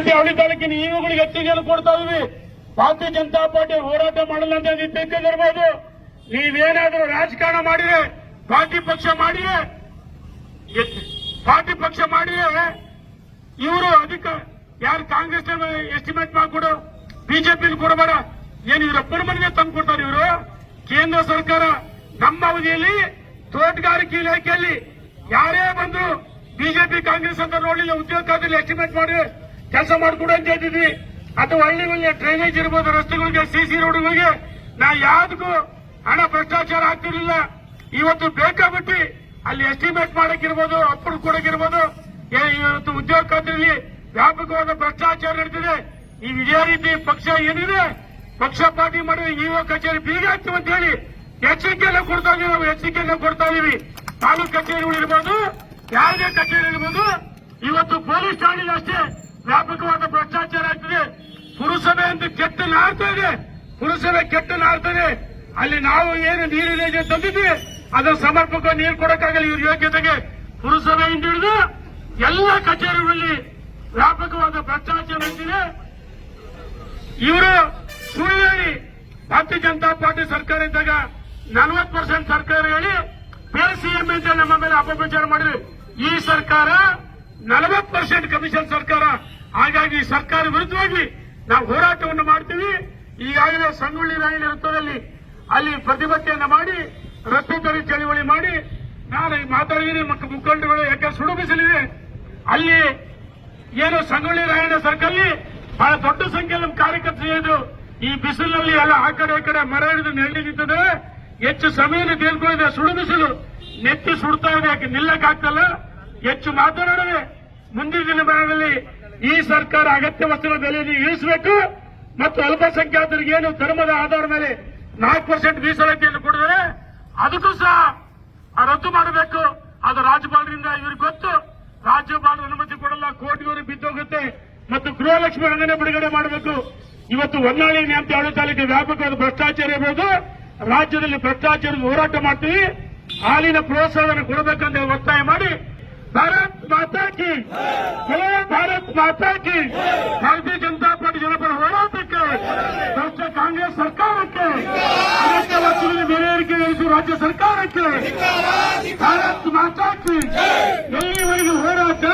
ನ್ಯಾಮತಿ ಅವಳಿ ತಾಲೂಕಿನ ಇವುಗಳಿಗೆ ಹೆಚ್ಚಿಗೆಯನ್ನು ಕೊಡ್ತಾ ಇದೀವಿ. ಭಾರತೀಯ ಜನತಾ ಪಾರ್ಟಿ ಹೋರಾಟ ಮಾಡಲ್ಲ ಅಂತ ತಿಳ್ಕೊಂಡಿರ್ಬೋದು. ನೀವೇನಾದ್ರೂ ರಾಜಕಾರಣ ಮಾಡಿದ್ರೆ ಪಾರ್ಟಿ ಪಕ್ಷ ಮಾಡಿದ್ರೆ ಇವರು ಯಾರು ಕಾಂಗ್ರೆಸ್ ಎಸ್ಟಿಮೇಟ್ ಮಾಡಿಕೊಡು, ಬಿಜೆಪಿ ಕೊಡಬೇಡ, ಏನು ಇವರೊಬ್ಬರ ಮನೆಗೆ ತಂದು ಕೊಡ್ತಾರೆ ಇವರು. ಕೇಂದ್ರ ಸರ್ಕಾರ ನಮ್ಮ ಅವಧಿಯಲ್ಲಿ ತೋಟಗಾರಿಕೆ ಇಲಾಖೆಯಲ್ಲಿ ಯಾರೇ ಬಂದು ಬಿಜೆಪಿ ಕಾಂಗ್ರೆಸ್ ಅಂತ ನೋಡಲಿಲ್ಲ, ಉದ್ಯೋಗ ಖಾತೆಯಲ್ಲಿ ಎಸ್ಟಿಮೇಟ್ ಮಾಡಿ ಕೆಲಸ ಮಾಡಿಕೊಡು ಅಂತ ಹೇಳ್ತಿದ್ವಿ. ಅಥವಾ ಹಳ್ಳಿಗಳಿಗೆ ಡ್ರೈನೇಜ್ ಇರ್ಬೋದು, ರಸ್ತೆಗಳಿಗೆ, ಸಿಸಿ ರೋಡ್ಗಳಿಗೆ ನಾ ಯಾವ್ದಕ್ಕೂ ಹಣ ಭ್ರಷ್ಟಾಚಾರ ಆಗ್ತಿರ್ಲಿಲ್ಲ. ಇವತ್ತು ಬೇಕಾಬಿಟ್ಟು ಅಲ್ಲಿ ಎಸ್ಟಿಮೇಟ್ ಮಾಡಕ್ಕಿರ್ಬೋದು, ಅಪ್ಪಳು ಕೊಡಕ್ಕಿರ್ಬೋದು, ಇವತ್ತು ಉದ್ಯೋಗ ಖಾತೆಯಲ್ಲಿ ವ್ಯಾಪಕವಾದ ಭ್ರಷ್ಟಾಚಾರ ನಡೆದಿದೆ. ಇದೇ ರೀತಿ ಪಕ್ಷ ಏನಿದೆ ಪಕ್ಷ ಪಾರ್ಟಿ ಮಾಡಿದ್ರೆ ಇಒ ಕಚೇರಿ ಬೀಗ ಹಾಕ್ತೀವಿ ಅಂತ ಹೇಳಿ ಎಚ್ಚರಿಕೆಯನ್ನ ಕೊಡ್ತಾ ಇದೀವಿ. ನಾವು ಎಚ್ಚರಿಕೆಯನ್ನ ಕೊಡ್ತಾ ಇದೀವಿ. ತಾಲೂಕು ಕಚೇರಿಗಳಿರ್ಬೋದು, ಯಾವುದೇ ಕಚೇರಿ ಇರ್ಬೋದು, ಇವತ್ತು ಪೊಲೀಸ್ ಠಾಣೆಗೆ ಅಷ್ಟೇ ವ್ಯಾಪಕವಾದ ಭ್ರಷ್ಟಾಚಾರ ಆಗ್ತಿದೆ. ಪುರಸಭೆ ಅಂತ ಕೆಟ್ಟ ನಾಡ್ತಾ ಇದೆ, ಪುರಸಭೆ ಕೆಟ್ಟ ನಾಡ್ತದೆ. ಅಲ್ಲಿ ನಾವು ಏನು ನೀರಿನ ತಂದಿದ್ವಿ ಅದರ ಸಮರ್ಪಕ ನೀರು ಕೊಡಕ್ಕಾಗಲ್ಲ ಇವ್ರ ಯೋಗ್ಯತೆಗೆ. ಪುರಸಭೆಯಿಂದ ಹಿಡಿದು ಎಲ್ಲ ಕಚೇರಿಗಳಲ್ಲಿ ವ್ಯಾಪಕವಾದ ಭ್ರಷ್ಟಾಚಾರ ಆಗ್ತಿದೆ. ಇವರು ಸುಳ್ಳು ಹೇಳಿ ಭಾರತೀಯ ಜನತಾ ಪಾರ್ಟಿ ಸರ್ಕಾರ ಇದ್ದಾಗ 40% ಸರ್ಕಾರ ಹೇಳಿ ಸಿಎಂ ಅಂತ ನಮ್ಮ ಮೇಲೆ ಅಪಪ್ರಚಾರ ಮಾಡಿದ್ರು. ಈ ಸರ್ಕಾರ 40% ಕಮಿಷನ್ ಸರ್ಕಾರ. ಹಾಗಾಗಿ ಸರ್ಕಾರ ವಿರುದ್ಧವಾಗಿ ನಾವು ಹೋರಾಟವನ್ನು ಮಾಡ್ತೀವಿ. ಈಗಾಗಲೇ ಸಂಗೊಳ್ಳಿ ರಾಯಣ್ಣ ವೃತ್ತದಲ್ಲಿ ಅಲ್ಲಿ ಪ್ರತಿಭಟನೆಯನ್ನು ಮಾಡಿ, ರಸ್ತೆ ಚಳವಳಿ ಮಾಡಿ, ನಾನು ಮಾತಾಡಿದ್ದೀನಿ. ಮುಖಂಡರುಗಳು ಯಾಕೆ ಸುಡು ಬಿಸಿಲಿದೆ ಅಲ್ಲಿ ಏನು ಸಂಗೊಳ್ಳಿ ರಾಯಣ್ಣ ಸರ್ಕಲ್ ಬಹಳ ದೊಡ್ಡ ಸಂಖ್ಯೆಯಲ್ಲಿ ನಮ್ಮ ಕಾರ್ಯಕರ್ತರು ಈ ಬಿಸಿಲಿನಲ್ಲಿ ಎಲ್ಲ ಆ ಕಡೆ ಈ ಕಡೆ ಮರ ಹಿಡಿದು ನೆರಳಿ ನಿಂತದೆ. ಹೆಚ್ಚು ಸಮಯ ತೇಲ್ಕೊಂಡಿದೆ, ಸುಡು ಬಿಸಿಲು ನೆತ್ತಿ ಸುಡ್ತಾ ಇದೆ, ಯಾಕೆ ನಿಲ್ಲಕ್ಕಾಗ್ತಲ್ಲ. ಹೆಚ್ಚು ಮಾತನಾಡದೆ ಮುಂದಿನ ದಿನಮಾನಗಳಲ್ಲಿ ಈ ಸರ್ಕಾರ ಅಗತ್ಯ ವಸ್ತುಗಳ ಬೆಲೆಯನ್ನು ಇಳಿಸಬೇಕು ಮತ್ತು ಅಲ್ಪಸಂಖ್ಯಾತರಿಗೆ ಏನು ಧರ್ಮದ ಆಧಾರ ಮೇಲೆ 4% ಮೀಸಲಾತಿಯನ್ನು ಕೊಡಿದರೆ ಅದಕ್ಕೂ ಸಹ ರದ್ದು ಮಾಡಬೇಕು. ಅದು ರಾಜ್ಯಪಾಲರಿಂದ ಇವ್ರಿಗೆ ಗೊತ್ತು. ರಾಜ್ಯಪಾಲರು ಅನುಮತಿ ಕೊಡಲ್ಲ, ಕೋರ್ಟ್ಗೆ ಬಿದ್ದೋಗುತ್ತೆ. ಮತ್ತು ಗೃಹಲಕ್ಷ್ಮಿ ಹಣನೇ ಬಿಡುಗಡೆ ಮಾಡಬೇಕು. ಇವತ್ತು ಹೊನ್ನಾಳಿ ನ್ಯಾಮತಿ ಅವಳಿ ತಾಲೂಕಿಗೆ ವ್ಯಾಪಕವಾದ ಭ್ರಷ್ಟಾಚಾರ ಇರಬಹುದು. ರಾಜ್ಯದಲ್ಲಿ ಭ್ರಷ್ಟಾಚಾರದ ಹೋರಾಟ ಮಾಡ್ತೀವಿ. ಹಾಲಿನ ಪ್ರೋತ್ಸಾಹವನ್ನು ಕೊಡಬೇಕಂತ ಒತ್ತಾಯ ಮಾಡಿ ಭಾರತ್ ಮಾತಾ ಕಿ ಜೈ, ಭಾರತ್ ಮಾತಾ ಕಿ. ಭಾರತೀಯ ಜನತಾ ಪಾರ್ಟಿ ಜನಪರ ಹೋರಾಟಕ್ಕೆ, ಭ್ರಷ್ಟ ಕಾಂಗ್ರೆಸ್ ಸರ್ಕಾರಕ್ಕೆ, ಅಗತ್ಯ ವಸ್ತುಗಳ ಬೆಲೆ ಏರಿಕೆ ವಿಧಿಸುವ ರಾಜ್ಯ ಸರ್ಕಾರಕ್ಕೆ ಭಾರತ್ ಮಾತಾ ಕಿ. ಎಲ್ಲಿವರೆಗೆ ಹೋರಾಟ,